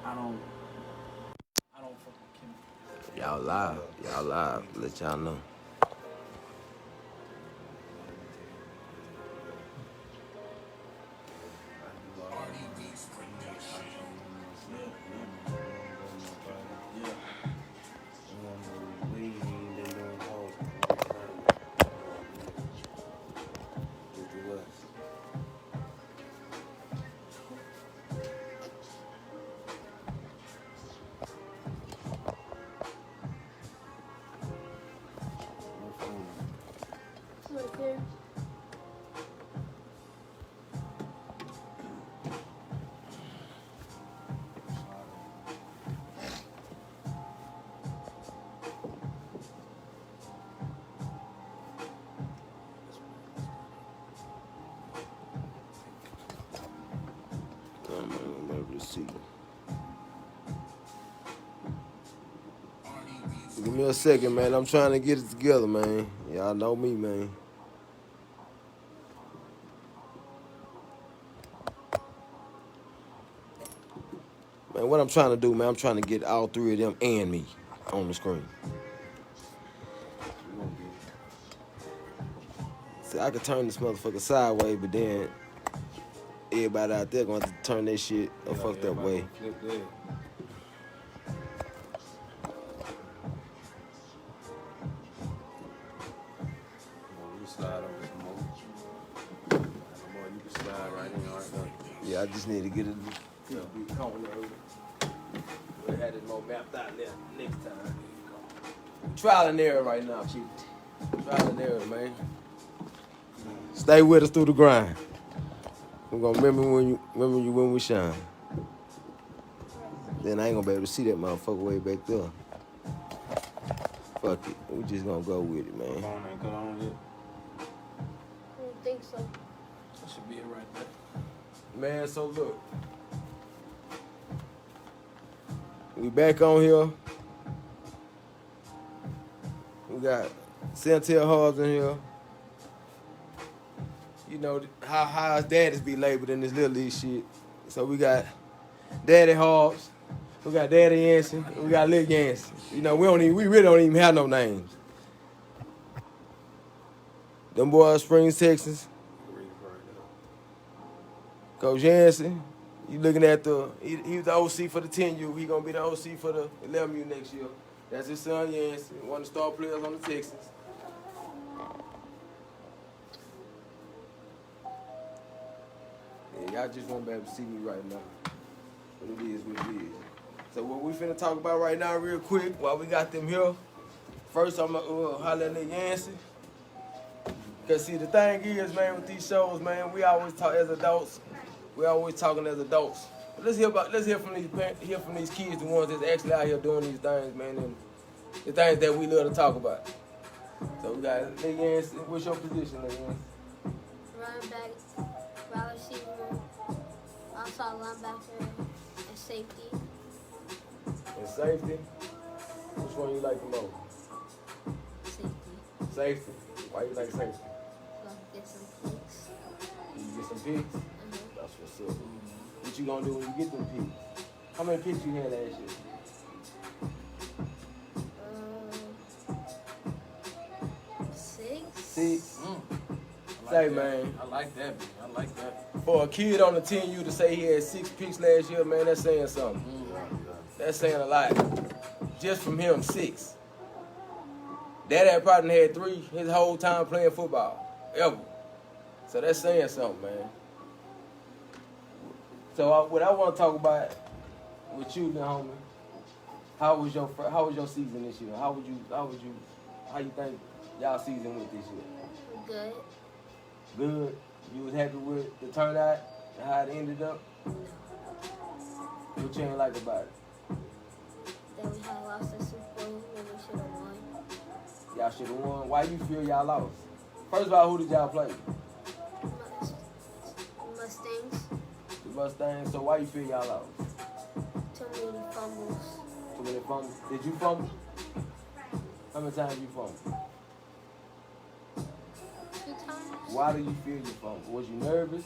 I don't fuck with Kim. Y'all live. Y'all live. Let y'all know. Right there. I'm not gonna be able to see. Give me a second, man. I'm trying to get it together, man. Y'all know me, man. Man, what I'm trying to do, man, I'm trying to get all three of them and me on the screen. See, I could turn this motherfucker sideways, but then everybody out there gonna have to turn that shit a fucked up way. Flip that. Slide over some more. You can slide right in right there. Yeah, I just need to get it. We had it more mapped out there next time. Trial and error right now, chief. Trial and error, man. Stay with us through the grind. We're gonna remember you when we shine. Then I ain't gonna be able to see that motherfucker way back there. Fuck it. We just gonna go with it, man. Phone ain't cut on yet. I don't think so. That should be it right there. Man, so look. We back on here. We got Santel Hobbs in here. You know how his daddies be labeled in this little league shit. So we got Daddy Hobbs, we got Daddy Yancey, and we got Lil Yancey. You know, we really don't even have no names. Them boys Springs, Texans. Coach Yancey, you looking at he was the OC for the 10U. He gonna be the OC for the 11U next year. That's his son Yancey, one of the star players on the Texans. Yeah, y'all just won't be able to see me right now. But it is what it is. So what we finna talk about right now real quick while we got them here. First I'm gonna holler at Lil Yancey. Cause see the thing is, man, with these shows, man, we always talk as adults. We always talking as adults. But let's hear from these kids, the ones that's actually out here doing these things, man, and the things that we love to talk about. So we got Lil Yancey. What's your position, Lil Yancey? Running back, wide receiver, outside linebacker, and safety. And safety? Which one you like the most? Safety. Safety. Why you like safety? So I can get some picks. You get some picks? That's what's up. What you gonna do when you get them picks? How many picks you had last year? Six. Six. Like Say, man. I like that. I like that. For a kid on the 10U to say he had 6 picks last year, man, that's saying something. That's saying a lot. Just from him, 6. Dad had probably had 3 his whole time playing football, ever. So that's saying something, man. So what I want to talk about with you, then, homie, how was your season this year? How you think y'all season went this year? Good. Good. You was happy with the turnout and how it ended up? What you ain't like about it? That we had lost the Super Bowl when we should have won. Y'all should have won. Why you feel y'all lost? First of all, who did y'all play? Mustangs. The Mustangs. So why you feel y'all lost? Too many fumbles. Too many fumbles. Did you fumble? How many times you fumbled? 2 times. Why do you feel you fumbled? Was you nervous?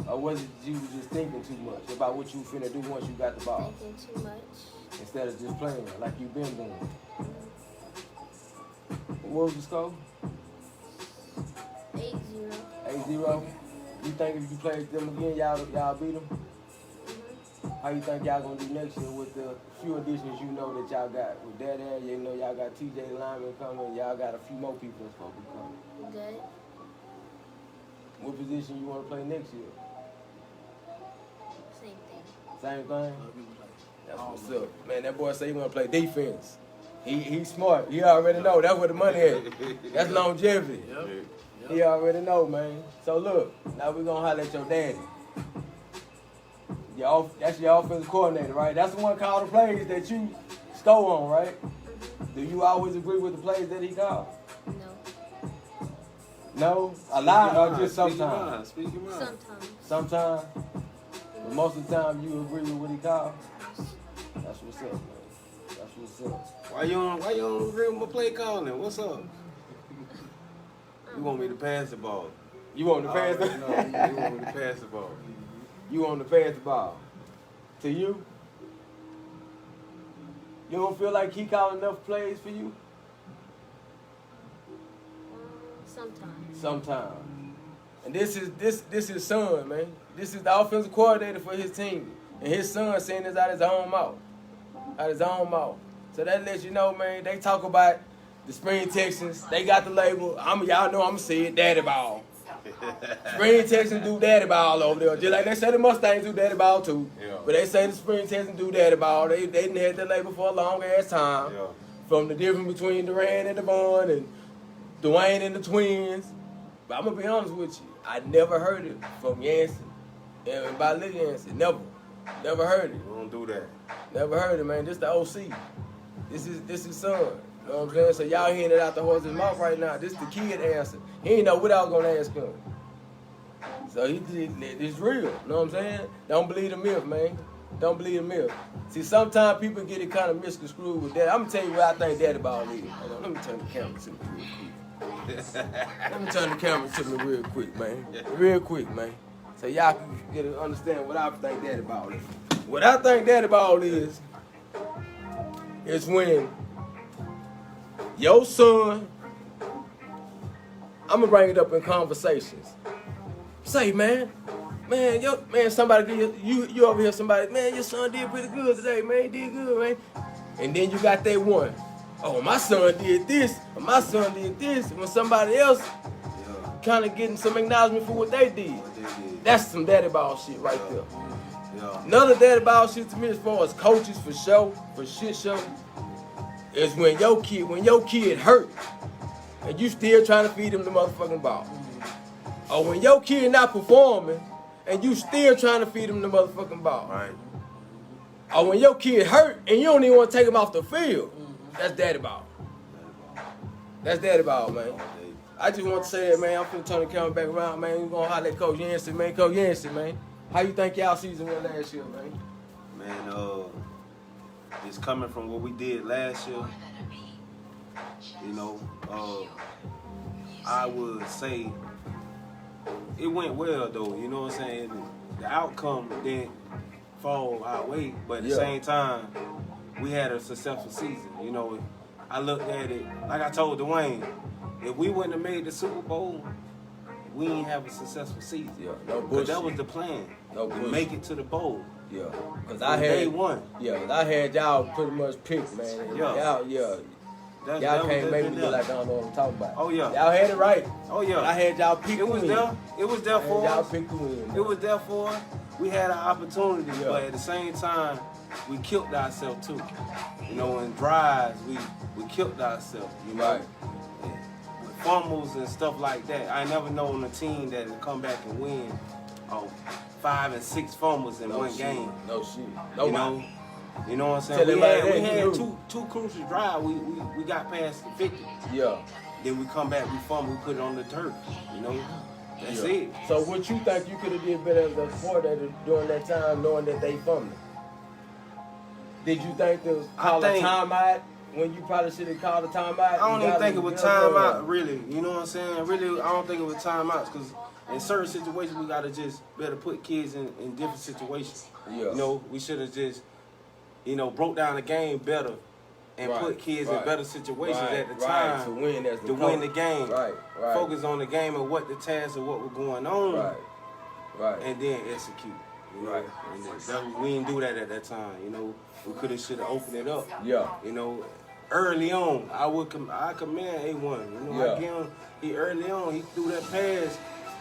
Or was it you was just thinking too much about what you finna do once you got the ball? Thinking too much. Instead of just playing like you been doing. What was the score? 8-0. 8-0. You think if you played them again, y'all beat them? How you think y'all gonna do next year with the few additions you know that y'all got? With that area, you know y'all got TJ Lyman coming, y'all got a few more people that's supposed to be coming. Good. What position you wanna play next year? Same thing. Same thing? That's what's up. Man, that boy say he wanna play defense. He's smart. He already know. That's where the money is. That's longevity. Yep. He already know, man. So look, now we gonna holler at your daddy. That's your offensive coordinator, right? That's the one called the plays that you score on, right? Do you always agree with the plays that he called? No. No? A lot or just sometimes? Speak your mind. Sometimes. Sometimes? But most of the time you agree with what he called? That's what's up, man. That's what's up. Why you don't agree with my play calling? What's up? You want me to pass the ball? You want to pass the No, you want me to pass the ball. You want to pass the ball. To you? You don't feel like he called enough plays for you? Sometimes. Sometimes. And this is his son, man. This is the offensive coordinator for his team. And his son saying this out his own mouth. Out his own mouth. So that lets you know, man, they talk about the Spring Texans. They got the label. Y'all know I'm going to say it, daddy ball. Spring Texans do daddy ball over there. Just like they say the Mustangs do daddy ball too. Yeah. But they say the Spring Texans do daddy ball. They didn't have that label for a long ass time. Yeah. From the difference between Durant and Devon and Dwayne and the twins. But I'm going to be honest with you. I never heard it from Yancey. And by Lil Yancey. Never heard it. We don't do that. Never heard it, man. This the OC. This is son. You know what I'm saying? So y'all hearing it out the horse's mouth right now. This the kid answer. He ain't know what I was gonna ask him. So it's real. You know what I'm saying? Don't believe the myth, man. Don't believe the myth. See, sometimes people get it kind of misconstrued with that. I'm gonna tell you what I think daddy ball is. Hold on, let me turn the camera to me real quick. Let me turn the camera to me real quick, man. Real quick, man. So y'all can get to understand what I think daddy ball is. What I think daddy ball is when your son, I'm gonna bring it up in conversations. Say, man, somebody you over here, somebody, man, your son did pretty good today, man, he did good, man. And then you got that one, oh, my son did this, or my son did this, when somebody else kind of getting some acknowledgement for what they did. That's some daddy ball shit right there. Yeah. Another daddy ball shit to me as far as coaches for shit show, is when your kid hurt and you still trying to feed him the motherfucking ball. Or when your kid not performing and you still trying to feed him the motherfucking ball. Right. Or when your kid hurt and you don't even want to take him off the field. That's daddy ball. That's daddy ball, man. I just want to say that, man. I'm finna turn the camera back around, man. We gonna holler at Coach Yancey, man. Coach Yancey, man. How you think y'all season went last year, man? Man, it's coming from what we did last year. You know, I would say it went well though. You know what I'm saying? The outcome didn't fall our way, but at the same time, we had a successful season. You know, I looked at it like I told Dwayne. If we wouldn't have made the Super Bowl, we ain't have a successful season. Yeah, no But bullshit. that was the plan. No to bullshit. make it to the bowl. Yeah, cause From day one. Yeah, cause I had y'all pretty much picked, man. And Yeah. Y'all can't make me look like I don't know what I'm talking about. Oh yeah. Y'all had it right. Oh yeah. I had y'all picked It was the win. there. It was there for Y'all us. picked the win. It was there for us. We had an opportunity, Yeah. but at the same time, we killed ourselves too. You know, in drives, we killed ourselves. You know, Right. with fumbles and stuff like that. I never known a team that would come back and win 5 and 6 fumbles in one shit. game. No shit. You know what I'm saying? Tell We everybody had, we that, had you two crucial drives. We got past the 50. Yeah. Then we come back, we fumble, we put it on the turf. You know, that's it. So what you think you could have did better as a coordinator during that time, knowing that they fumbling? Did you think there was call a timeout when you probably should have called a timeout? I don't even think it was timeout, really. You know what I'm saying? Really, I don't think it was timeouts because in certain situations, we gotta just better put kids in different situations. Yeah. You know, we should have just, you know, broke down the game better and put kids in better situations at the time to win as win the game. Right. Focus on the game and what the tasks and what was going on. Right. And then execute. You know? Right. And we didn't do that at that time. You know, we could have should have opened it up. Yeah. You know, early on, I commend A1. You know, I give him. He early on, he threw that pass.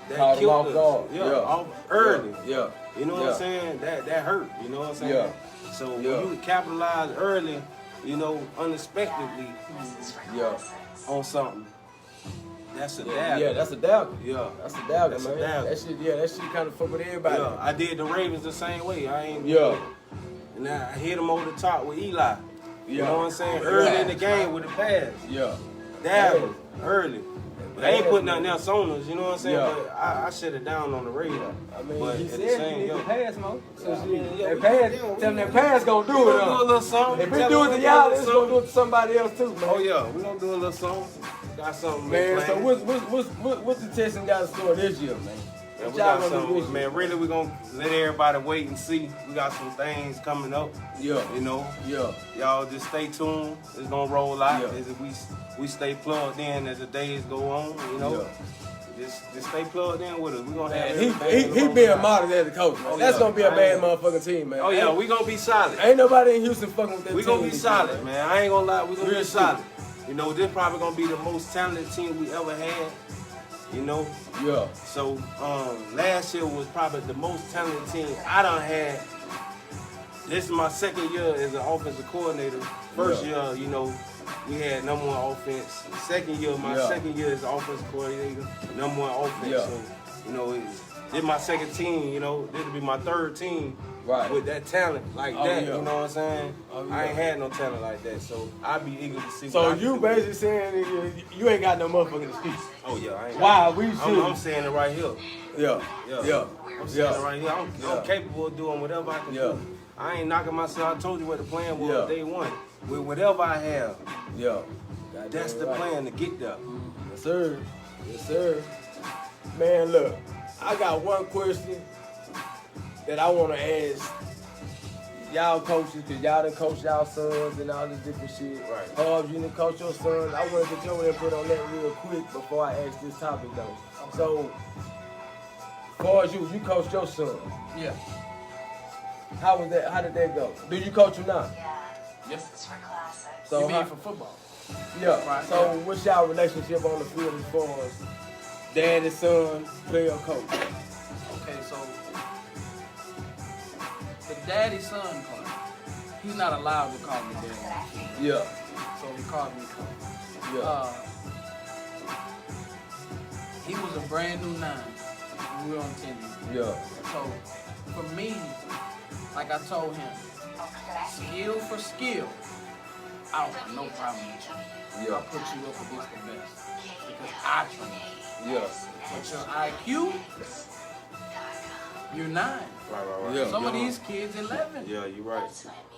That Caught him killed off us. guard. Yeah, off early. Yeah. You know what I'm saying? That hurt. You know what I'm saying? Yeah. So when you capitalize early, you know, unexpectedly, on something. That's a dab. Yeah, that's a dab. Yeah, that's a dab, that's man. a dab. That shit kind of fuck with everybody. Yeah, I did the Ravens the same way. I ain't. Yeah. And I hit him over the top with Eli. You know what I'm saying? Early in the game with the pass. Yeah. Dab early. But I ain't put nothing else on us, you know what I'm saying? Yeah. But I shut it down on the radar. I mean, but he at said the same you need to pass, Mo. So that pass, tell them that pass gonna do it. We gonna do a little something. If we do it to y'all, it's gonna do it to somebody else too, man. Oh yeah, we gonna do a little something. Got something, man. So what's the Texans got to score this year, man? Yeah, we got something, man. Really, we gonna let everybody wait and see. We got some things coming up. Yeah. You know. Yeah. Y'all just stay tuned. It's gonna roll out. Yeah. As we stay plugged in as the days go on. You know. Yeah. Just stay plugged in with us. We gonna have he being modest as a coach, man. That's gonna be a bad motherfucking team, man. Oh yeah, we gonna be solid. Ain't nobody in Houston fucking with that team. We gonna be solid, man. I ain't gonna lie. We gonna be solid. You know, this probably gonna be the most talented team we ever had. You know? Yeah. So last year was probably the most talented team I done had. This is my second year as an offensive coordinator. First year, you know, we had number one offense. Second year, my second year as an offensive coordinator, number one offense. Yeah. So, you know, this is my second team, you know, this will be my third team with that talent like that. Yeah. You know what I'm saying? I ain't had no talent like that, so I'd be eager to see. So you basically saying you ain't got no motherfucking excuse. Oh yeah, I ain't. Wow, we should. I'm saying it right here. Yeah. I'm saying it right here. I'm capable of doing whatever I can do. I ain't knocking myself. I told you what the plan was day one. With whatever I have. Yeah. That's the plan to get there. Yes, sir. Yes, sir. Man, look, I got one question that I want to ask y'all coaches, because y'all done coach y'all sons and all this different shit. Right. Hobbs, you done coach your sons. I want to get your input on that real quick before I ask this topic, though. So, as far as you coached your son. Yeah. How was that? How did that go? Do you coach him now? Yes. So You mean for football? Yeah. Right. So what's y'all relationship on the field as far as daddy, son, player, coach? Okay, so the daddy-son part, he's not allowed to call me daddy. Yeah. So he called me coach. Yeah. He was a brand new 9 when we were on 10. Yeah. So for me, like I told him, skill for skill, I don't have no problem with you. Yeah. I'll put you up against the best because I train you. Yeah. But your IQ, you're 9. Right. Yeah. Some of these kids 11. Yeah, you're right.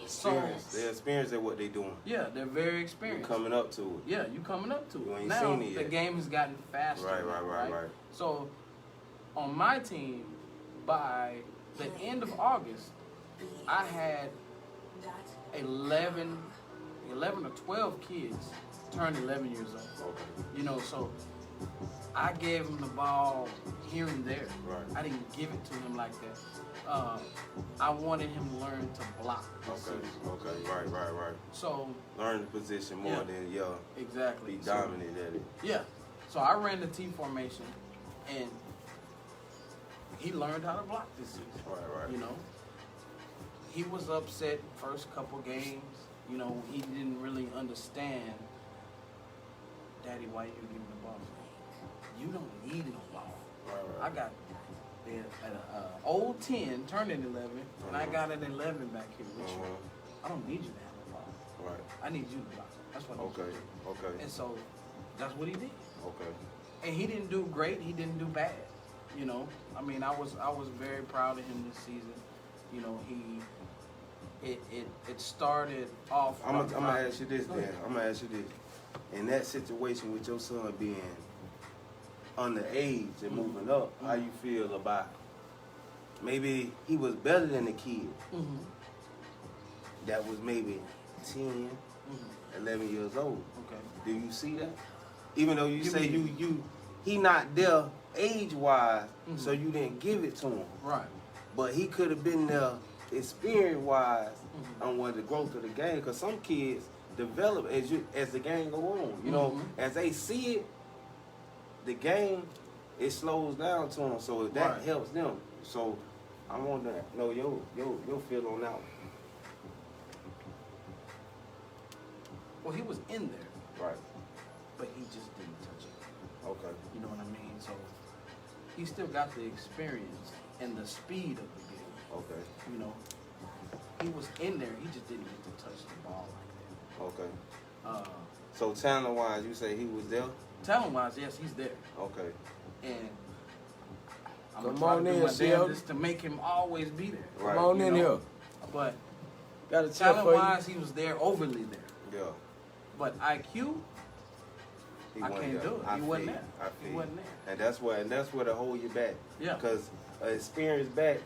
So They're experienced at what they're doing. yeah, they're very experienced. Coming up to it. Yeah, you coming up to You it. ain't Now seen it the yet. game has gotten faster. Right. So on my team, by the end of August, I had 11 or 12 kids turned 11 years old. You know, so I gave him the ball here and there. Right. I didn't give it to him like that. I wanted him to learn to block. Okay. Right. So Learn the position more than exactly. be dominant at it. Yeah. So I ran the T formation, and he learned how to block this season. Right. You know, he was upset first couple games. You know, he didn't really understand. Daddy, why you give me the ball? You don't need no ball. Right. I got an old 10 turning 11, and I got an 11 back here with you. I don't need you to have the ball. Right. I need you to block. That's what I need you to do. Okay. And so that's what he did. Okay. And he didn't do great. He didn't do bad. You know, I mean, I was very proud of him this season. You know, it started off. I'm gonna ask you this, Dan. I'm gonna ask you this. In that situation with your son being underage and moving up, how you feel about maybe he was better than the kid Mm-hmm. that was maybe 10, Mm-hmm. 11 years old? Okay. Do you see that? Even though you Give say me- he not there age-wise, Mhm. so you didn't give it to him. Right. But he could have been there experience-wise Mhm. on what the growth of the game. Because some kids develop as the game go on. You know, Mhm. as they see it, the game, it slows down to them. So that Right. helps them. So I want to know your feel on that one. Well, he was in there, Right. but he just didn't touch it. Okay. You know what I mean? So he still got the experience and the speed of the game. Okay. You know, he was in there. He just didn't get to touch the ball like Okay. that. So talent-wise, you say he was there? Talent-wise, yes, he's there, Okay. and I'm Come gonna try on to do in, my Shell. damnedest to make him always be there. Right. Come on You in know? here. But Got a tip for you. talent-wise, he was there, overly there. Yeah. But IQ, He I wasn't can't there. do it. I He wasn't feel there. you. I feel He you. wasn't there. And that's where to hold you back. Yeah. Because experience back,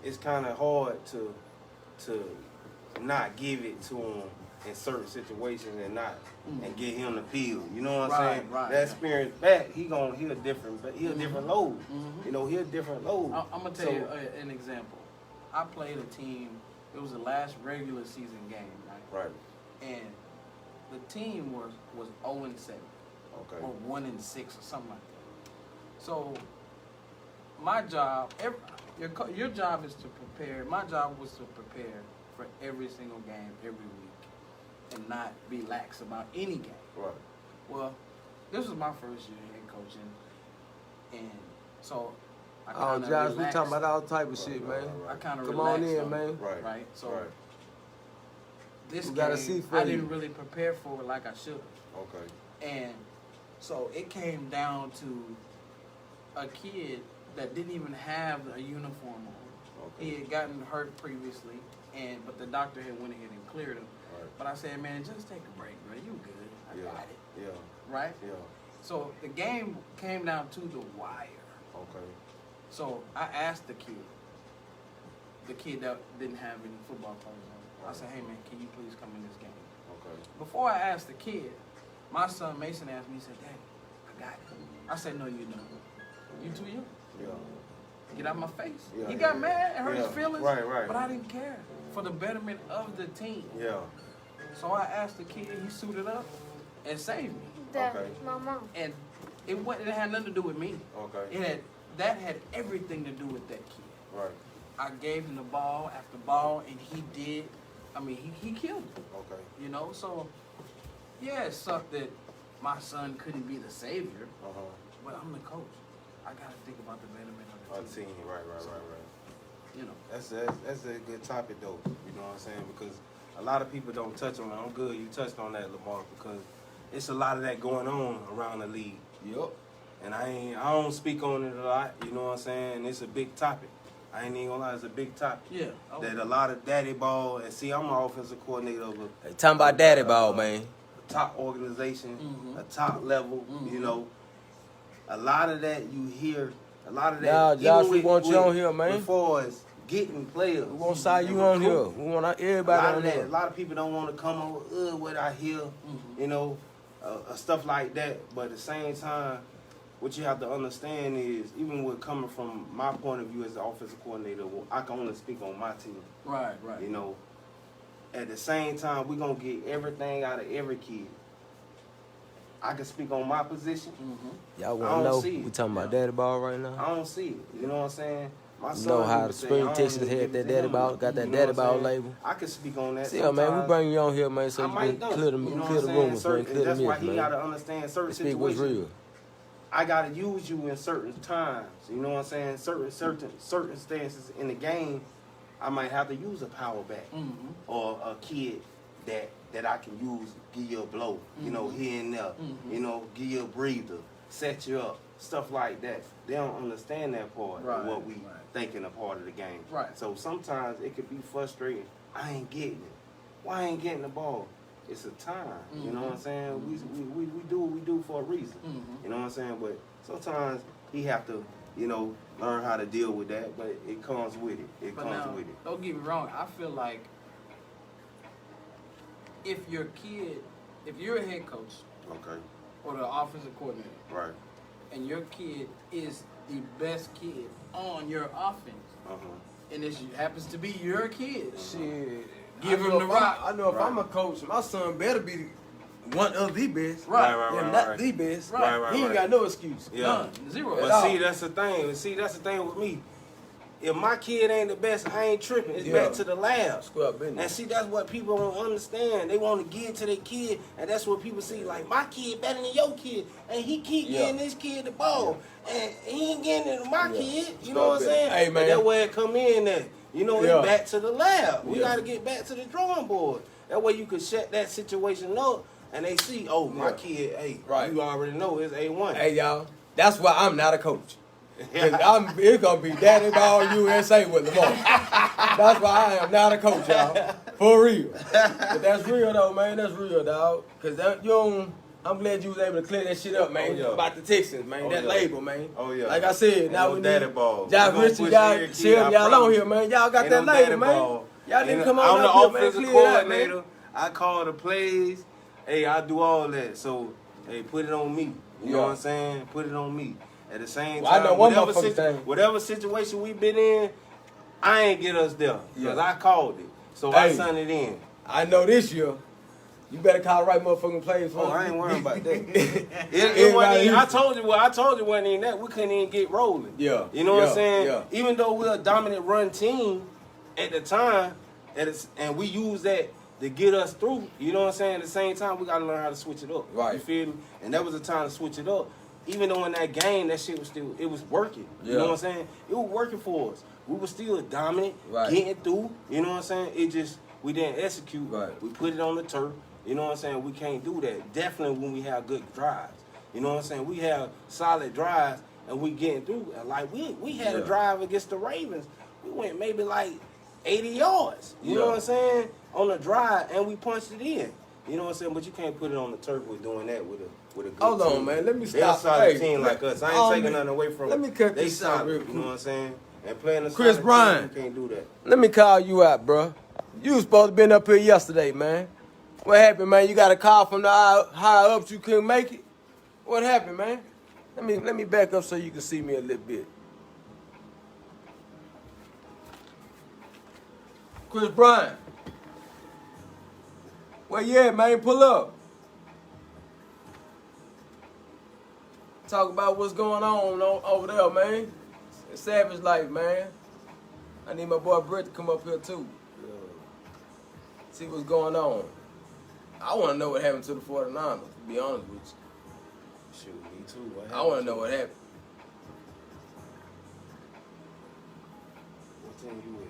it's kind of hard to not give it to him in certain situations and not and get him the field. You know what I'm Right, saying? right, That yeah. experience back, he a different load. Mhm. You know, he a different load. I'm gonna tell you an example. I played a team. It was the last regular season game, right? Right. And the team was 0-7 Okay. or 1-6 or something like that. So my job, your job is to prepare. My job was to prepare for every single game every week and not be lax about any game. Right. Well, this was my first year head coaching, and so I Oh, kind of Josh, we relaxed. talking about all type of shit, right, man. right, I kind of Come relaxed on in, on man. it, Right. right? So Right. this We got a game, seat for I you. didn't really prepare for it like I should have, Okay. and so it came down to a kid that didn't even have a uniform on. Okay. He had gotten hurt previously, but the doctor had went ahead and cleared him. Right. But I said, man, just take a break, bro. You good? I Yeah. got it, Yeah. right? Yeah. So the game came down to the wire. Okay. So I asked the kid that didn't have any football clothes on. I said, hey man, can you please come in this game? Okay. Before I asked the kid, my son Mason asked me, he said, Daddy, I got it. I said, no, you don't. You too young. Yeah. Get out of my face. Yeah, He got yeah, mad and hurt yeah. his feelings. Right, right. But I didn't care for the betterment of the team. Yeah. So I asked the kid, he suited up and saved me. That Okay. my mom. And it had nothing to do with me. Okay. That had everything to do with that kid. Right. I gave him the ball after ball, and he did. I mean, he killed it. Okay. You know, so yeah, it sucked that my son couldn't be the savior, Uh-huh. but I'm the coach. I gotta think about the betterment Our of the team. team. Right. So, you know, That's a good topic though. You know what I'm saying? Because a lot of people don't touch on it. I'm good you touched on that, Lamar, because it's a lot of that going on around the league. Yup. And I don't speak on it a lot, you know what I'm saying? And it's a big topic. I ain't even gonna lie, it's a big topic. yeah. Oh, That a lot of daddy ball, and see, I'm an offensive coordinator of a Hey, talking about daddy ball, man. top organization, Mhm. a top level, you Mhm. know. A lot of that you hear, a lot of that. Nah, even Josh, we want you on here, man. As far as getting players. We want to sign and you on here. recruiting. We want A everybody lot on of that, here. a lot of people don't want to come over what I hear, Mhm. you know, stuff like that. But at the same time, what you have to understand is, even with coming from my point of view as the offensive coordinator, well, I can only speak on my team. right, right. You know, at the same time, we're gonna get everything out of every kid. I can speak on my position. Mm-hmm. Y'all I want don't to know? see it. We talking about Yeah. daddy ball right now? I don't see it. You know what I'm saying? My You son know how even the say, Spring I don't Texans even had give that it to daddy him. ball, got that You know daddy what I'm ball saying? label. I can speak on that. Still, man, we sometimes. bring you on here, man, so I you might can don't. clear the, You know clear what the I'm saying? rumors, man, Certain- clear the That's why myths, he man. gotta understand certain And speak what's situations. real. I gotta use you in certain times. You know what I'm saying? Certain stances in the game, I might have to use a power back Mm-hmm. or a kid that I can use, give you a blow. You know, here and there. Mhm. You know, give you a breather, set you up, stuff like that. They don't understand that part Right, of what we right. thinking a part of the game. Right. So sometimes it could be frustrating. I ain't getting it. Why I ain't getting the ball? it's a time. You know what I'm saying? We do what we do for a reason. You know what I'm saying? But sometimes he have to, you know, learn how to deal with that. But it comes with it. It But comes now, with it. don't get me wrong. I feel like if your kid, if you're a head coach Okay. or the offensive coordinator, Right. and your kid is the best kid on your offense, and it happens to be your kid, Shit. Give I him know the if I'm- rock. I know if I'm a coach, my son better be one of the best. Right. And not the best. Right. He ain't got no excuse. Yeah. None, zero. At But all. see, that's the thing. See, that's the thing with me. If my kid ain't the best, I ain't tripping. It's Yeah. back to the lab. Square business. And see, that's what people don't understand. They want to give to their kid, and that's what people see. Like, my kid better than your kid, and he keep getting this kid the ball, and he ain't getting it to my kid. You know what I'm saying? Hey, man. But that's where it come in at. You know, Yeah. it's back to the lab. We Yeah. got to get back to the drawing board. That way you can shut that situation up, and they see, oh, my Yeah. kid, hey, Right. you already know it's A1. Hey, y'all. That's why I'm not a coach. It's going to be Daddy Ball USA with Lamar. That's why I am not a coach, y'all. For real. But that's real, though, man. That's real, dog. Because I'm glad you was able to clear that shit up, man. Oh, yeah. About the Texans, man. Oh, that yeah. label, man. Oh, yeah. Like I said, Ain't now no we daddy need ball. Josh We gonna Richard, push y'all, every kid, shit, I y'all on promise here, man. Y'all got Ain't that no label, daddy man. ball. Y'all need to And come I'm on the up here, man. offensive Clear that, man. coordinator. I call the plays. Hey, I do all that. So, hey, put it on me. You know Yeah. what I'm saying? Put it on me. At the same Well, I time, know one motherfucking thing. whatever situation we been in, I ain't get us there. Because Yeah. I called it. So I Hey. sent it in. I know this year, you better call the right motherfucking plays for Oh, me. I ain't worrying about that. It Everybody wasn't even, I used to. told you it wasn't even that. We couldn't even get rolling. Yeah. You know what Yeah. I'm saying? Yeah. Even though we're a dominant run team at the time, and we use that to get us through, you know what I'm saying? At the same time, we got to learn how to switch it up. Right. You feel me? And that was the time to switch it up. Even though in that game, that shit was still, it was working. You Yeah. know what I'm saying? It was working for us. We were still dominant, Right. getting through. You know what I'm saying? It just, we didn't execute. Right. We put it on the turf. You know what I'm saying? We can't do that. Definitely when we have good drives. You know what I'm saying? We have solid drives and we getting through. Like we had a Yeah. drive against the Ravens. We went maybe like 80 yards. You know Yeah. what I'm saying? On the drive, and we punched it in. You know what I'm saying? But you can't put it on the turf with doing that with a good Hold team. on, man. Let me They're a stop. solid Hey, team like us. I um, ain't taking nothing away from let me cut they this out solid. real You quick. know what I'm saying? And playing a Chris solid Bryant. team, you can't do that. Let me call you out, bro. You was supposed to been up here yesterday, man. What happened, man? You got a call from the higher ups you couldn't make it? What happened, man? Let me back up so you can see me a little bit. Chris Bryant. Where you at, man? Pull up. Talk about what's going on over there, man. It's Savage Life, man. I need my boy Brett to come up here too. See what's going on. I want to know what happened to the 49ers, to be honest with you. Shoot, me too. What I want to happened know what happened. What team you with?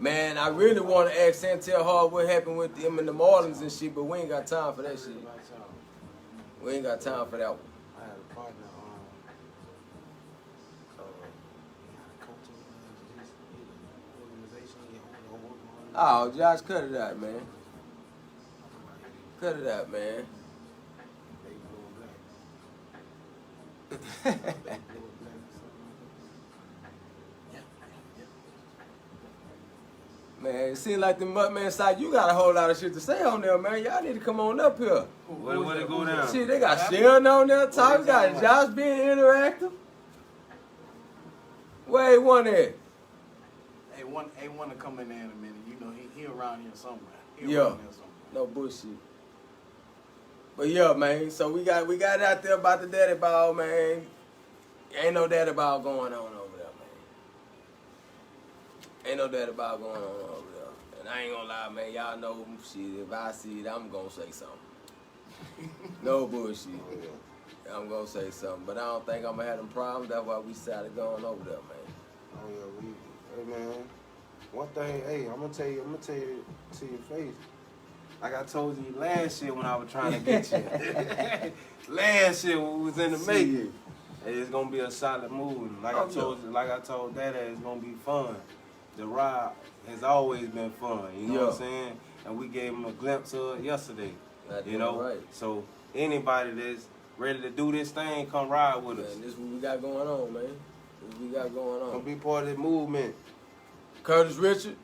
Man, I really want to ask Santel Hobbs what happened with them and the Marlins and shit, but we ain't got time for that shit. We ain't got time for that one. I had a partner Oh, Josh, cut it out, man. Cut it out, man. Man, it seems like the Mudman side, you got a whole lot of shit to say on there, man. Y'all need to come on up here. What it go down? Shit, they got Sheldon on there, talking. Got Josh being interactive. Where A1 at? A1 to come in there in a minute. You know, he around here somewhere. He Yeah. around here somewhere. No bullshit. But yeah, man. So we got it out there about the daddy ball, man. Ain't no daddy ball going on over there, man. Ain't no daddy ball going on over there. And I ain't gonna lie, man. Y'all know shit. If I see it, I'm gonna say something. No bullshit. I'm gonna say something, but I don't think I'm gonna have them problems. That's why we started going over there, man. Oh yeah, hey man. One thing, hey, I'm gonna tell you to your face. Like I told you last year when I was trying to get you. Last year when we was in the making. Hey, it's gonna be a solid move. Like I told Daddy, it's gonna be fun. The ride has always been fun. You know what I'm saying? and we gave them a glimpse of it yesterday. That's You know, right. so anybody that's ready to do this thing, come ride with us. Man, this is what we got going on, man. This is what we got going Come on. be part of this movement. Curtis Richard,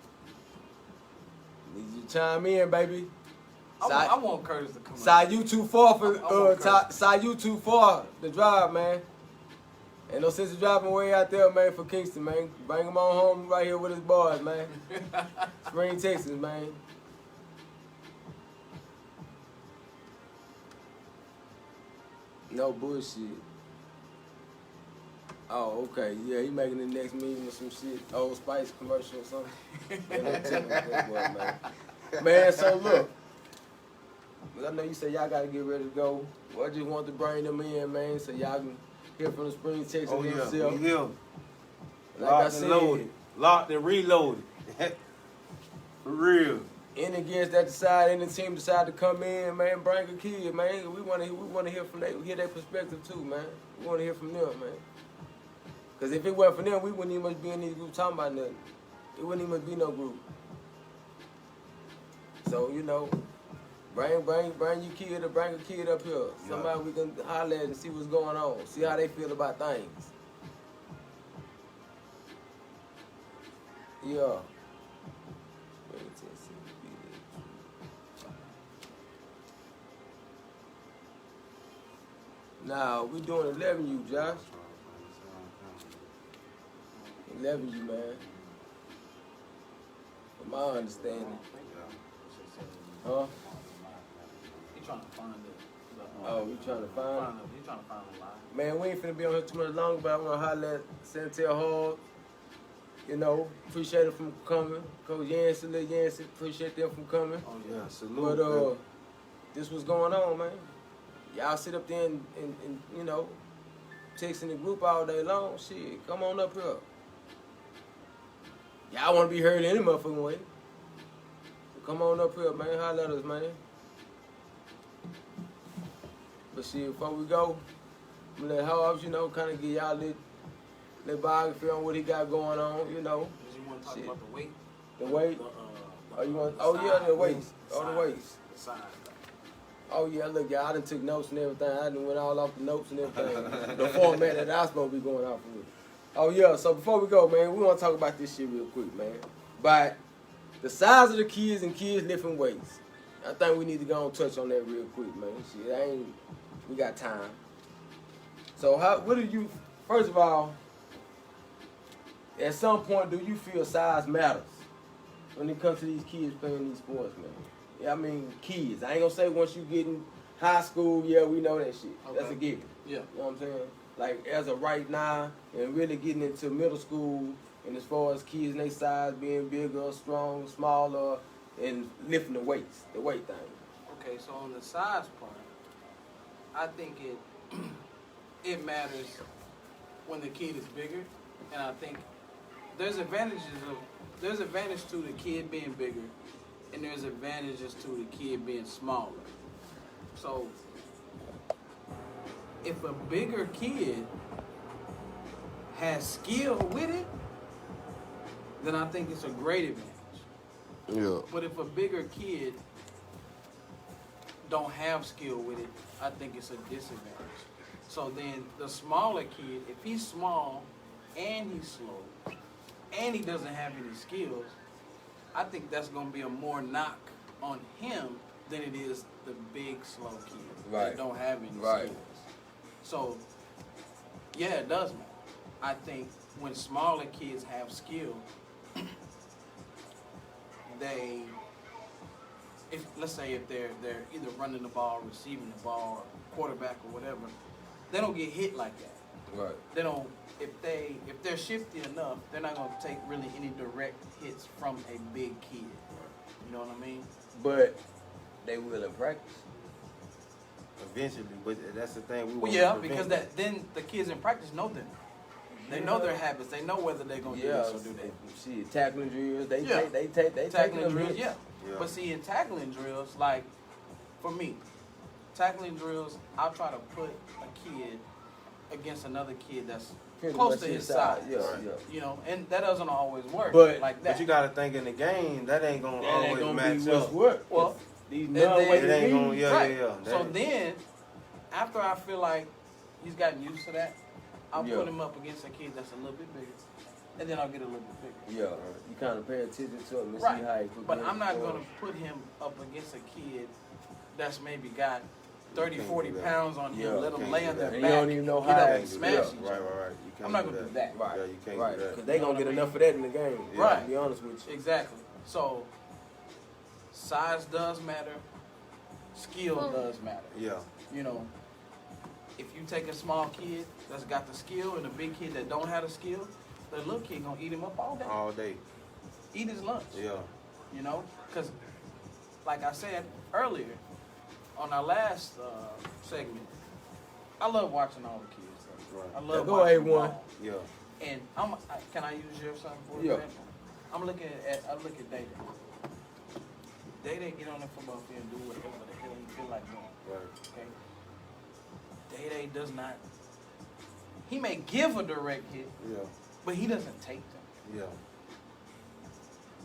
need you to chime in, baby. I want Curtis to come. Side you too far for I want Curtis. side you too far to drive, man. Ain't no sense of driving way out there, man, for Kingston, man. Bring him on home right here with his boys, man. Spring, Texas, man. No bullshit. Oh, okay. Yeah, he making the next meeting or some shit. Old Spice commercial or something. Man, I'm telling you that boy, man. Man, so look. I know you say y'all gotta get ready to go. Well, I just want to bring them in, man, so y'all can hear from the Spring, Texas Oh yeah, themselves. we here. Like I Locked said, and loaded. Locked and reloaded. For real. any guest that decide, any team decide to come in, man, bring a kid, man. We wanna hear from hear their perspective too, man. We wanna hear from them, man. Cause if it wasn't for them, we wouldn't even much be in these groups talking about nothing. It wouldn't even be no group. So, you know, bring your kid or bring a kid up here. Somebody we can holler at and see what's going on. See how they feel about things. Yeah. Now, we doing 11U, Josh. 11U, man. From my understanding. Huh? He trying to find it. Oh, we trying to find it? He trying to find a lie. Man, we ain't finna be on here too much longer, but I want to holler at Santel Hobbs. You know, appreciate it from coming. Coach Yancey, Lil Yancey, appreciate them from coming. Oh Yeah, yeah. salute. But this was going on, man. Y'all sit up there and you know, texting the group all day long. Shit, come on up here. Y'all want to be heard any motherfucking way. So come on up here, man. Holler at us, man. But shit, before we go, I'm gonna let Hobbs, you know, kind of give y'all little biography on what he got going on, you know. Did you want to talk Shit. about the weight? The weight. The, Oh, you want? the Oh yeah, size. the weights. Oh, the Size. weights. The size. Oh yeah, look, y'all, I done took notes and everything. I done went all off the notes and everything. The format that I supposed to be going off with. Oh yeah, so before we go, man, we want to talk about this shit real quick, man. But the size of the kids and kids lifting weights. I think we need to go and touch on that real quick, man. Shit, we got time. So what do you, first of all, at some point, do you feel size matters when it comes to these kids playing these sports, man? Yeah, I mean, kids. I ain't gonna say once you get in high school, yeah, we know that shit. Okay. That's a given. Yeah. You know what I'm saying? Like, as of right now, and really getting into middle school, and as far as kids and their size being bigger, strong, smaller, and lifting the weights, the weight thing. Okay, so on the size part, I think it matters when the kid is bigger, and I think there's advantage to the kid being bigger, and there's advantages to the kid being smaller. So if a bigger kid has skill with it, then I think it's a great advantage. Yeah. But if a bigger kid don't have skill with it, I think it's a disadvantage. So then the smaller kid, if he's small and he's slow and he doesn't have any skills, I think that's going to be a more knock on him than it is the big slow kid that don't have any skills. So yeah, it does matter. I think when smaller kids have skill, let's say if they're either running the ball, receiving the ball, or quarterback or whatever, they don't get hit like that. Right. They don't. If they're shifty enough, they're not gonna take really any direct hits from a big kid. You know what I mean? But they will in practice. Eventually, but that's the thing. We Well, want yeah, to because prevent. then the kids in practice know them. They know their habits. They know whether they're gonna do this or do that. See, tackling drills, they Yeah. take Tackling taking them drills, hits. yeah. Yeah. But see, in tackling drills, like for me, tackling drills, I'll try to put a kid against another kid that's Pretty close much to his size. Yeah, Right. yeah. You know, and that doesn't always work But- like that. But you gotta think in the game, that ain't gonna That ain't always gonna match be what's up. what. Well, These and then- non-weighted It ain't gonna, knees. yeah, Right. yeah. So That- then, after I feel like he's gotten used to that, I'll Yeah. put him up against a kid that's a little bit bigger, and then I'll get a little bit bigger. Yeah, you kind of pay attention to him and Right. see how he But I'm not going to put him up against a kid that's maybe got 30, can't 40 do that. pounds on him, Yeah, let them can't lay do on their that. And back. you don't even know get how up to and do smash that. each other. Right. You can't I'm not going to do that. Right. Yeah, you can't Right. do that. Because they You know gonna what get I mean? enough of that in the game. Yeah. Right. To be honest with you. Exactly. So, size does matter. Skill does matter. Yeah. You know, if you take a small kid that's got the skill and a big kid that don't have the skill, the little kid gonna eat him up all day. All day. Eat his lunch. Yeah. You know, because like I said earlier on our last segment, I love watching all the kids. Right. I love Go watching A1. ball. Yeah. And can I use your son for Yeah. example? I look at Day. Day get on the football field and do whatever the hell he feel like doing. Right. Okay. Day does not. He may give a direct hit, Yeah. but he doesn't take them. Yeah.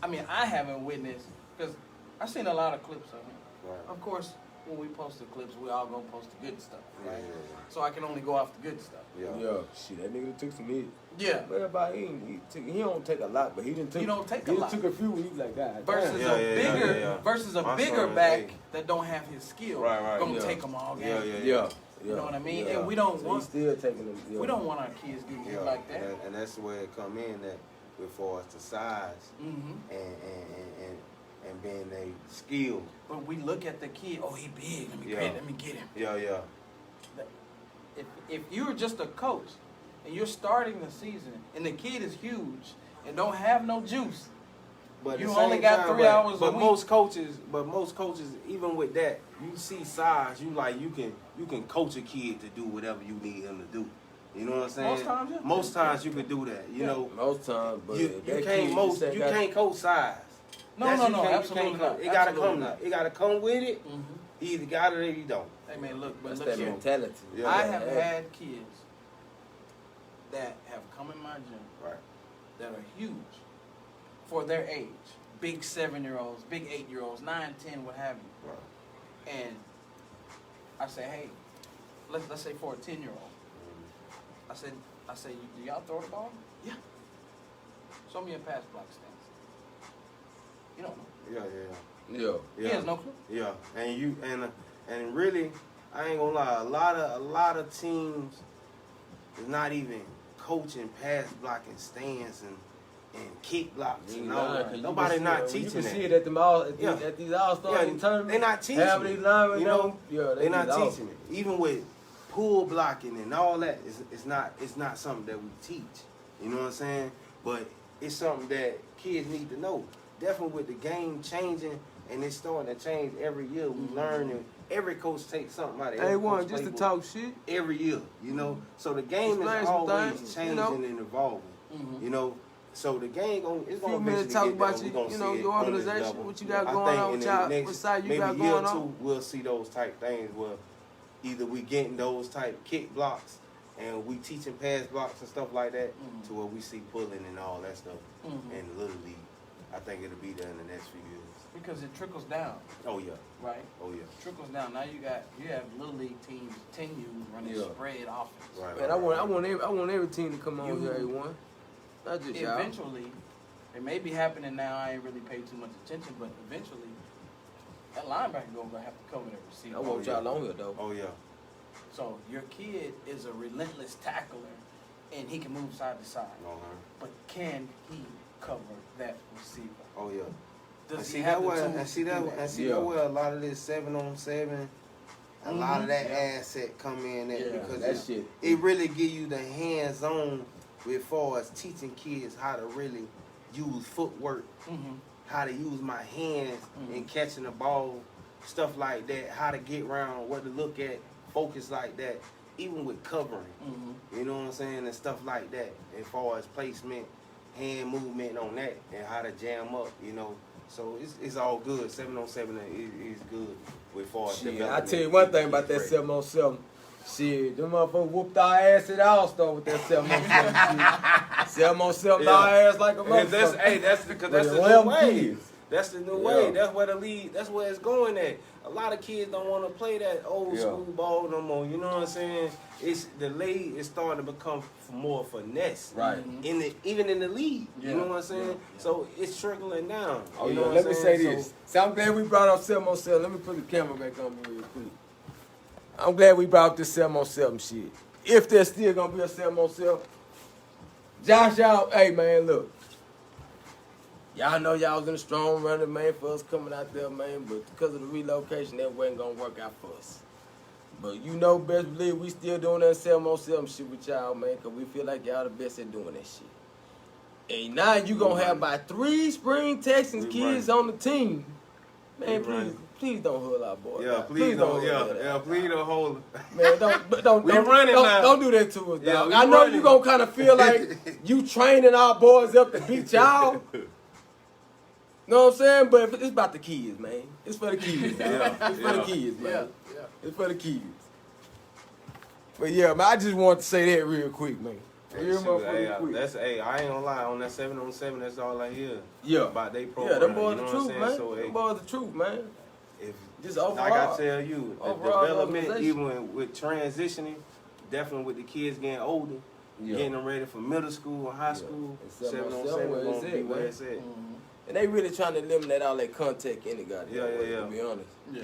I mean, I haven't witnessed because I've seen a lot of clips of him. Right. Of course, when we post the clips, we all gonna post the good stuff, Yeah. right? So I can only go off the good stuff. Yeah. Yeah. Shit, that nigga took some hits. Yeah. But about he don't take a lot, but he didn't take. He don't take a he lot. took a few. He was like, God. Versus damn. Yeah, a yeah, bigger, yeah. versus a My bigger son, back hey. that don't have his skill. Right, Gonna yeah. take them all game. Yeah, yeah, Yeah. You know what I mean? Yeah. And we don't So want he's still taking them. Yeah. we don't want our kids getting hit Yeah. like that. And that's the way it come in that before it's the size Mm-hmm. and being a skill. But we look at the kid. Oh, he big. Let me Yeah. let me get him. Yeah, yeah. If you're just a coach and you're starting the season and the kid is huge and don't have no juice, But You at the only same got time, 3 hours a but week. most coaches, even with that, you see size, you can coach a kid to do whatever you need him to do. You know what I'm saying? Most times, yeah. Most times you can do that. You Yeah. know, Most times, but you if that can't kid most just you ain't got- can't coach size. No, That's- no, you no, can't- you absolutely can't not. coach. It gotta Absolutely come. not. It gotta come with it. Mhm. You either got it or you don't. Hey man, look, but That's look that here. mentality. Yeah. I have had kids that have come in my gym Right. that are huge for their age. Big 7-year-olds, big 8-year-olds, 9, 10, what have you. Right. And I say, hey, let's say for a 10-year-old, I said, do y'all throw the ball? Yeah. Show me a pass block stance. You don't know. Yeah, yeah, Yeah. yeah. He has no clue. Yeah, and really, I ain't gonna lie. A lot of teams is not even coaching pass blocking stance and kick blocks and all that. Nobody not teaching You can that. see it at them all at Yeah. these all-star Yeah, tournaments. they not teaching Half of it. these linemen, You know, yeah, They're not just off. teaching it. Even with pull blocking and all that, it's not something that we teach. You know what I'm saying? But it's something that kids need to know. Definitely with the game changing and it's starting to change every year. We learn and every coach takes something out of every Hey, one coach just to playbook talk shit. every year. You know, so the game Explain is some always things, changing you know? and evolving. Mhm. You know. So the game it's gonna Few minutes eventually talk get there. about We gonna you see know, it your on this organization, level. what you got I going think on, in what the y'all, next what side you maybe got year going or on. two, we'll see those type things where either we getting those type kick blocks and we teaching pass blocks and stuff like that Mhm. to where we see pulling and all that stuff Mhm. in the little league. I think it'll be there in the next few years. Because it trickles down, Oh yeah, right? oh yeah. Trickles down. Now you have little league teams, 10U running Yeah. spread offense. Right. Man, I want every team to come on You- here, A1. Not just y'all. Eventually, it may be happening now. I ain't really paid too much attention, but eventually, that linebacker gonna have to cover that receiver. I want y'all on here though. Oh yeah. So your kid is a relentless tackler, and he can move side to side. Uh-huh. But can he cover that receiver? Oh yeah. Does And he see have that the where tools and see to that do and see Yeah. that where a lot of this 7-on-7, a lot of that Yeah. asset come in at Yeah, because that shit. it really give you the hands-on as far as teaching kids how to really use footwork, Mm-hmm. how to use my hands Mhm. in catching the ball, stuff like that, how to get around, what to look at, focus like that, even with covering. Mm-hmm. You know what I'm saying? And stuff like that, as far as placement, hand movement on that, and how to jam up, you know. So it's all good. 7-on-7 is good with far as Shit, I development. tell you one thing about that Great. 7-on-7. Shit, them motherfuckers whooped our ass at All-Star with that 7-on-7 shit. 7-on-7 our ass like a motherfucker. That's the new 11 way. kids. That's the new Yeah. way. That's where the league. That's where it's going at. A lot of kids don't want to play that old school ball no more. You know what I'm saying? It's the league is starting to become more finesse. Right. Even in the league. Yeah. You know what I'm saying? Yeah. So it's trickling down. Oh, you yeah. know what Let I'm me saying? say this. So I'm glad we brought up 7-on-7. Let me put the camera back on me real quick. I'm glad we brought up this 7-on-7 shit. If there's still gonna be a 7-on-7, Josh, y'all, hey man, look. Y'all know y'all was in a strong running, man, for us coming out there, man, but because of the relocation, that wasn't gonna work out for us. But you know, best believe we still doing that 7-on-7 shit with y'all, man, because we feel like y'all the best at doing that shit. And now you gonna have about 3 Spring Texans kids on the team. Man, please don't hold our boy. Yeah, please don't. Please don't hold it. Man, don't We running now. don't do that to us, Yeah, dog. we I know running. you gonna kind of feel like you training our boys up to beat y'all. Know what I'm saying? But it's about the kids, man. It's for the kids, dog. It's for the kids, man. Yeah. It's for the kids. But yeah, man, I just want to say that real quick, man. Real motherfucking quick. I ain't gonna lie, on that 7-on-7, that's all I hear. Yeah. About they program. Yeah, them boys you the know truth, what I'm man. saying? So, Them boys the truth, man. if Just overall. like I tell you, the overall development, organization. even with transitioning, definitely with the kids getting older, getting them ready for middle school or high school, And 7-on-7 7-on-7 where gonna it's be at, where man. it's at. And they really trying to eliminate all that contact in the goddamn Yeah, way, yeah. to be honest. Yeah.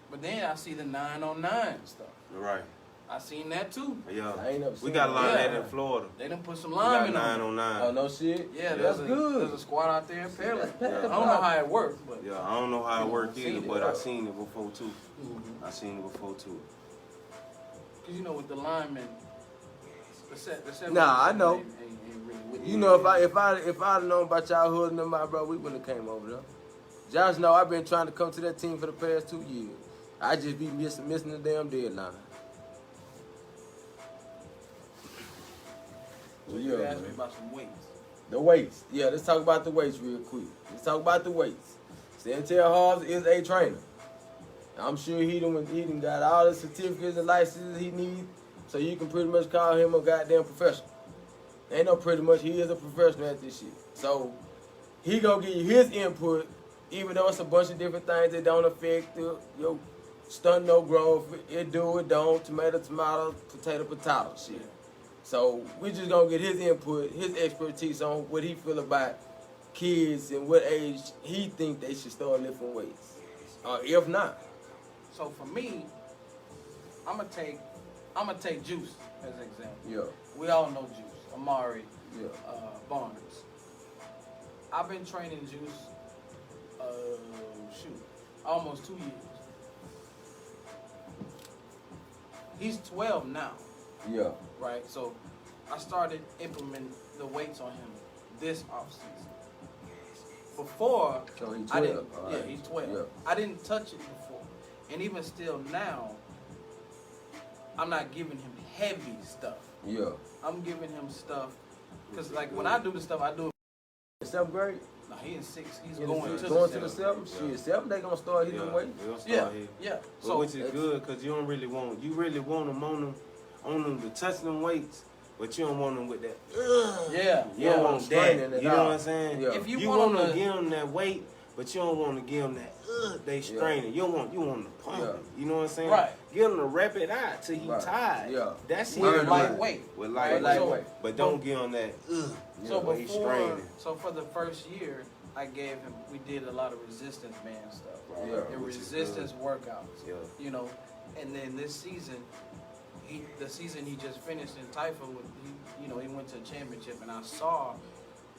But then I see the 9-on-9 stuff. Right. I seen that too. Yeah. I ain't never We seen got a lot of that. that in Florida. They done put some We got linemen on. 9-on-9. Oh, no shit? Yeah, That's there's good. a squad out there in Fairland. I That's don't know how it works, but Yeah, I don't know how it works seen either, it, but yeah. I seen it before too. Mhm. I seen it before too. cause you know with the linemen, the seven Nah, I know. ain't really with You it. know, if I'd known about y'all hooding them out, bro, we wouldn't have came over there. Josh know I've been trying to come to that team for the past 2 years. I just be missing the damn deadline. So you asked me about some weights. The weights. Yeah, let's talk about the weights real quick. Let's talk about the weights. Santel Hobbs is a trainer. I'm sure he done got all the certificates and licenses he needs, so you can pretty much call him a goddamn professional. Ain't no pretty much, he is a professional at this shit. So he gonna give you his input, even though it's a bunch of different things that don't affect your stunt no growth. It do, it don't, tomato, potato shit. So we just gonna get his input, his expertise on what he feel about kids and what age he think they should start lifting weights. If not. So for me, I'm gonna take Juice as an example. Yeah. We all know Juice, Amari, Yeah. Barnes. I've been training Juice, almost 2 years. He's 12 now, Yeah. right? So I started implementing the weights on him this offseason. Before, So he's 12. I didn't. all Yeah, right. he's 12. Yeah. I didn't touch it before, and even still now, I'm not giving him heavy stuff. Yeah. I'm giving him stuff because, like, when I do the stuff, I do it. 7th grade? No, he in 6. He's In going the to going the to the 7. 7th? Shit, 7th they gonna start hitting weight. They'll start Yeah, here. yeah. But So which is good because you really want them on them to touch them weights, but you don't want them with that. yeah, You don't want straining that. it You know out. what I'm saying? Yeah. If you want want to to, give them that weight, but you don't want to give them that. They straining. You want them to pump Yeah. it. You know what I'm saying? Right. Give them to rep it out till he Right. tired. Yeah. That's it. with Burn lightweight. With Right, lightweight. so- But don't give them that. So where he before, straining. so for the first year, I gave him. We did a lot of resistance band stuff, right? Yeah. And Which is resistance workouts. Yeah. You know, and then this season, the season he just finished in Taifa, he went to a championship, and I saw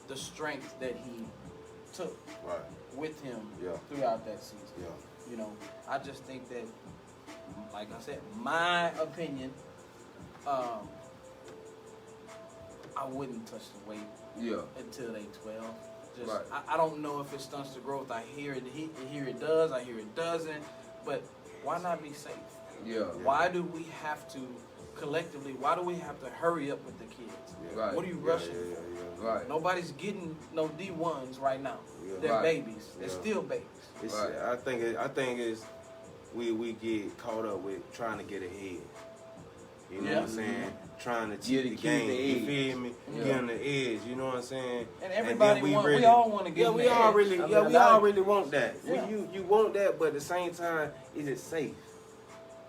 the strength that he took Right. with him Yeah. throughout that season. Yeah. You know, I just think that, like I said, my opinion, I wouldn't touch the weight Yeah. until they 12. Just, Right. I don't know if it stunts the growth. I hear it does. I hear it doesn't. But why not be safe? Yeah. Why do we have to collectively? Why do we have to hurry up with the kids? Right. What are you Yeah, rushing yeah, for? yeah, Right. Nobody's getting no D1s right now. Yeah. They're Right. babies. They're Yeah. still babies. It's, Right. I think it's we get caught up with trying to get ahead. You know what I'm saying? Trying to Yeah, cheat to the keep game. the You edge. feel me? Yeah. Get on the edge. You know what I'm saying? And everybody then we all want to get Yeah, in we the all edge. really, I yeah, mean, we a lot all of- really want that. Yeah. You want that, but at the same time, is it safe?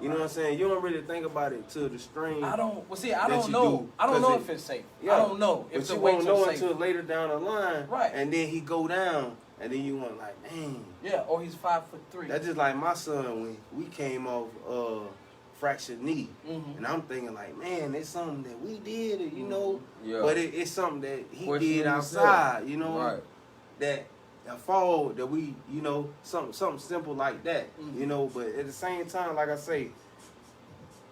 You know what I'm saying? You don't really think about it to the stream. I don't. Well, see, I that don't you know. do, I don't 'cause know it- if it's safe. Yeah. I don't know if But the you weights won't know are safe. until later down the line. Right. And then he go down, and then you want like, dang. Yeah, or he's 5'3". That's just like my son when we came off fractured knee. Mhm. And I'm thinking like, man, it's something that we did, you know. Yeah. But it's something that he Questioning did himself. outside, you know. Right. That a fall that we, you know, something simple like that, Mhm. you know. But at the same time, like I say,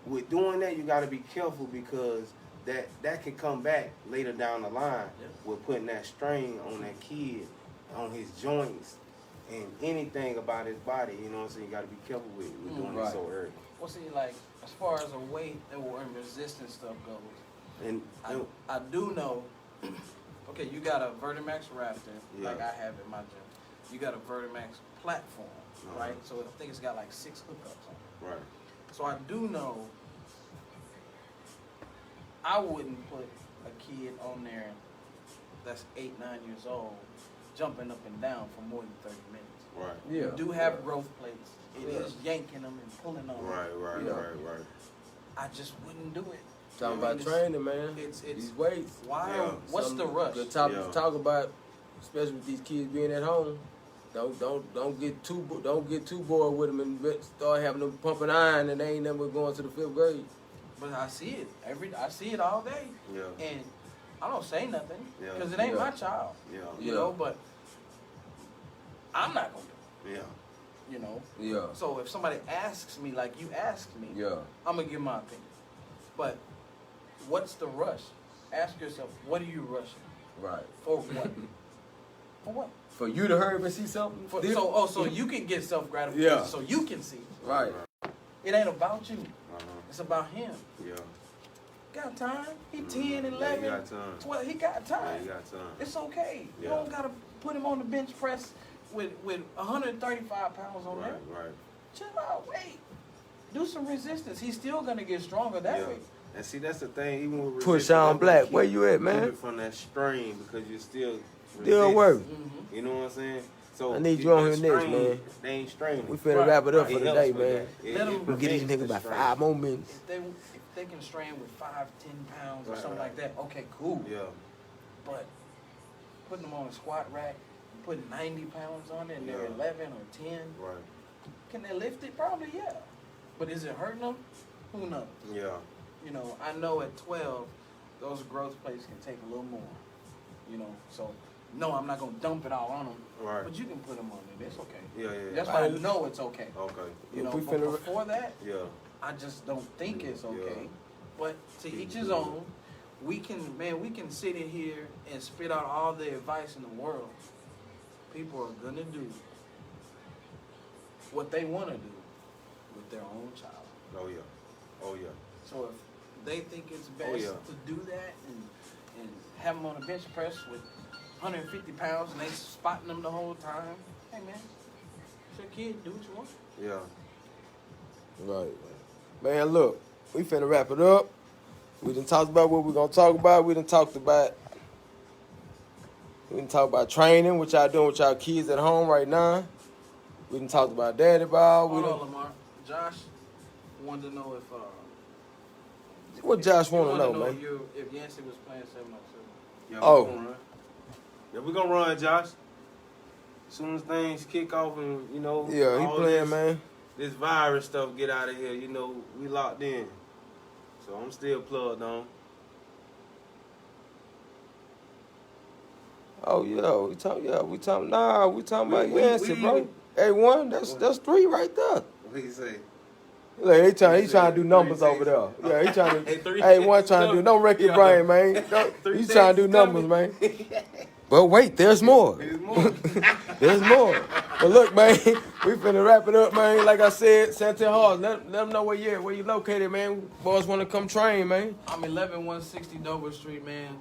with doing that, you got to be careful because that can come back later down the line Yeah. with putting that strain on that kid, on his joints, and anything about his body. You know what I'm saying? You got to be careful with doing Right. it so early. Well, see, like as far as the weight and resistance stuff goes, And I do know. Okay, you got a Vertimax Raptor, Yeah. like I have in my gym. You got a Vertimax platform, Uh-huh. right? So I think it's got like 6 hookups on it. right, So I do know I wouldn't put a kid on there that's 8, 9 years old jumping up and down for more than 30 minutes. right, Yeah. You do have growth plates. It Yeah. is yanking them and pulling them. right, Yeah. right. I just wouldn't do it. Talking I mean, about it's- training, man. It's These weights. why? Yeah. What's Some the rush? Good topic Yeah. to talk about, especially with these kids being at home. Don't get too bored with them and start having them pumping iron and they ain't never going to the 5th grade. But I see it I see it all day, Yeah, and I don't say nothing Yeah. because it ain't Yeah. my child, yeah, you Yeah. know. But I'm not gonna do yeah, it, you know. Yeah. So if somebody asks me, like you asked me, Yeah. I'm gonna give my opinion. But what's the rush? Ask yourself, what are you rushing Right. for? What? For what? For you to hurry up and see something. For, different. so you can get self gratification, Yeah. so you can see. Right. It ain't about you. uh-huh. It's about him. Yeah. Got time. He Mm-hmm. 10, Yeah, 11, you got time. 12. He got Yeah, time. you got time. It's okay. You Yeah. don't gotta put him on the bench press with 135 pounds on there. Right. Chill out. Wait. Do some resistance. He's still gonna get stronger that Yeah. way. And see, that's the thing. Even with Push resistance, on that's black. what Where keep- you at, keep man? it from that strain because you're still Still working. Mm-hmm. You know what I'm saying? So I need if you on that here next, strain, man. They ain't straining. We finna Right, wrap it up right. for It the helps day, with man. that. It- Let 'em- it We'll get these prevents niggas the about strain. 5 more minutes. If they can strain with 5, 10 pounds or Right, something right. like that, okay, cool. Yeah. But putting them on a squat rack, putting 90 pounds on it, and they're Yeah. 11 or 10, Right. can they lift it? Probably, yeah. But is it hurting them? Who knows? Yeah. You know, I know at 12, those growth plates can take a little more. You know, so no, I'm not gonna dump it all on them. Right. But you can put them on there. That's okay. Yeah. That's why I know it's okay. Okay. You know, If we but finna- before that, Yeah. I just don't think it's okay. Yeah. But to each his own. We can sit in here and spit out all the advice in the world. People are gonna do what they want to do with their own child. Oh yeah. Oh yeah. So if they think it's best Oh, yeah. to do that and have them on a bench press with 150 pounds and they spotting them the whole time, hey man, it's your kid, do what you want. Yeah. Right. Man, look, we finna wrap it up. We done talked about what we're gonna talk about. We done talked about training, what y'all doing with y'all kids at home right now. We done talked about daddy ball. We Hold on, done, Lamar. Josh wanted to know if what Josh he wanna wanted know, man? if Yancey was playing 7-on-7. Yeah. Oh. We gonna run. Yeah, we gonna run, Josh. Soon as things kick off and Yeah, he all playing, this, man. This virus stuff get out of here. We locked in. So I'm still plugged on. Oh yeah, we talking about We Yancey, bro. even- A1, that's 3 right there. What do you say? Look, he trying to said do numbers 3, over there. Yeah, he trying to. Hey, 3. A1 trying to do. Don't wreck your Yeah. brain, man. Three You trying to do things numbers, coming. man. But wait, there's more. There's more. There's more. But look, man, we finna wrap it up, man. Like I said, Santel Hobbs, let them know where you at, where you located, man. Boys want to come train, man. I'm 11160 Dover Street, man,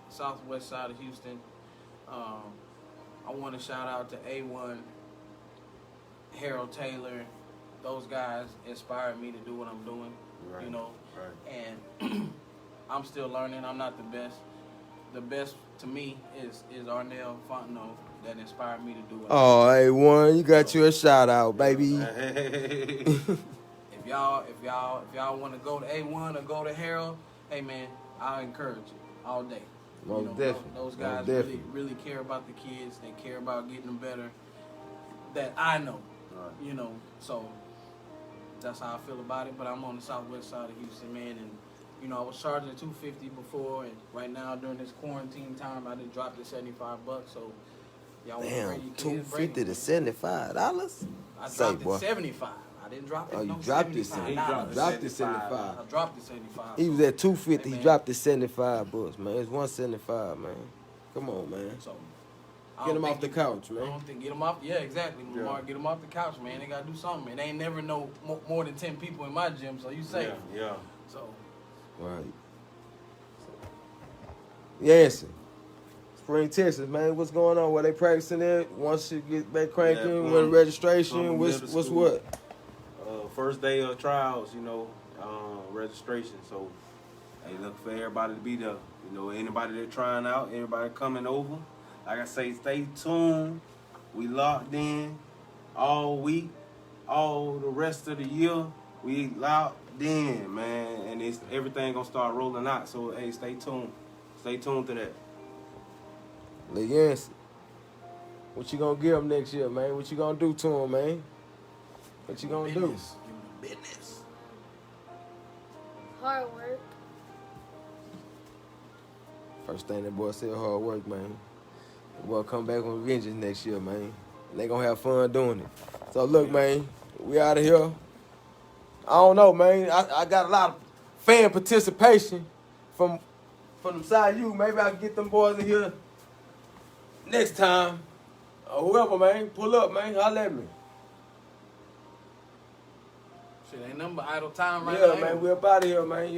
southwest side of Houston. I want to shout out to A1, Harold Taylor. Those guys inspired me to do what I'm doing. Right. You know, Right. And I'm still learning. I'm not the best. The best to me is Arnell Fontenot that inspired me to do it. Oh, A1, you got you a shout out, baby. Hey. If y'all want to go to A1 or go to Harold, hey man, I encourage you all day. Most definitely. Those guys Most definitely. really care about the kids. They care about getting them better. That I know, Right. So that's how I feel about it. But I'm on the southwest side of Houston, man, and I was charging $250 before, and right now during this quarantine time, I just dropped it $75. So y'all want to bring your kids, bring $250 to $75. I Say, dropped boy. it 75. I didn't drop it. Oh, you no dropped it. $75. He dropped it. Dropped it I 75. dropped it 75. He was at 250. Hey, He man. dropped it 75 bucks, man. It's 175, man. Come on, man. So Get him off the couch, I man. don't think get them off. Yeah, exactly. Yeah. Mark, get them off the couch, man. They gotta do something, man. They ain't never know more than 10 people in my gym, so you safe. Yeah. So Right. Yancey. Spring, Texas, man. What's going on? Where they practicing at? Once you get back cranking, Yeah, when registration, Plum what's Middle School. what? First day of trials, registration. So, hey, look for everybody to be there. Anybody that trying out, everybody coming over. Like I say, stay tuned. We locked in all week, all the rest of the year. We locked in, man, and everything gonna start rolling out. So, hey, stay tuned. Stay tuned to that. Lil Yancey. What you gonna give him next year, man? What you gonna do to him, man? What you gonna do? business. Give them business. Hard work. First thing that boy said, hard work, man. The boy come back with vengeance next year, man. And they gonna have fun doing it. So look, man, we out of here. I don't know, man. I got a lot of fan participation from the side of you. Maybe I can get them boys in here next time. Or whoever, man. Pull up, man. Holla at me. Shit, ain't nothing but idle time right Yeah, now. man, we up out of here, man.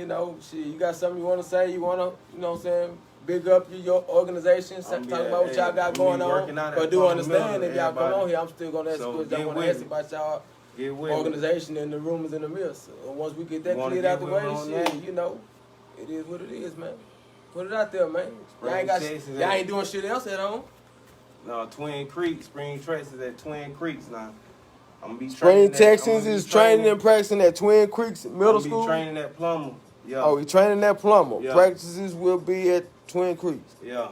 Shit, you got something you want to say? You want to, what I'm saying, big up your organization, talk about what y'all got going on. But do understand if y'all come on here, I'm still going to ask questions. I want to ask about y'all organization and the rumors in the mills. So once we get that cleared out the way, shit, it is what it is, man. Put it out there, man. Y'all ain't doing shit else at home. No, Twin Creeks, Spring Texas is at Twin Creeks now. I'm gonna be Spring Texans is training and practicing at Twin Creeks Middle School. Be training at Plummer. Yeah. Oh, he training at Plummer. Yeah. Practices will be at Twin Creeks. Yeah.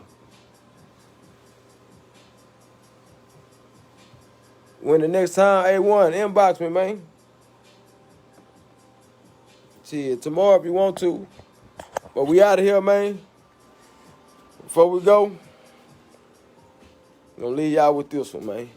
When the next time, A1, inbox me, man. Shit, tomorrow if you want to. But we out of here, man. Before we go, I'm gonna leave y'all with this one, man.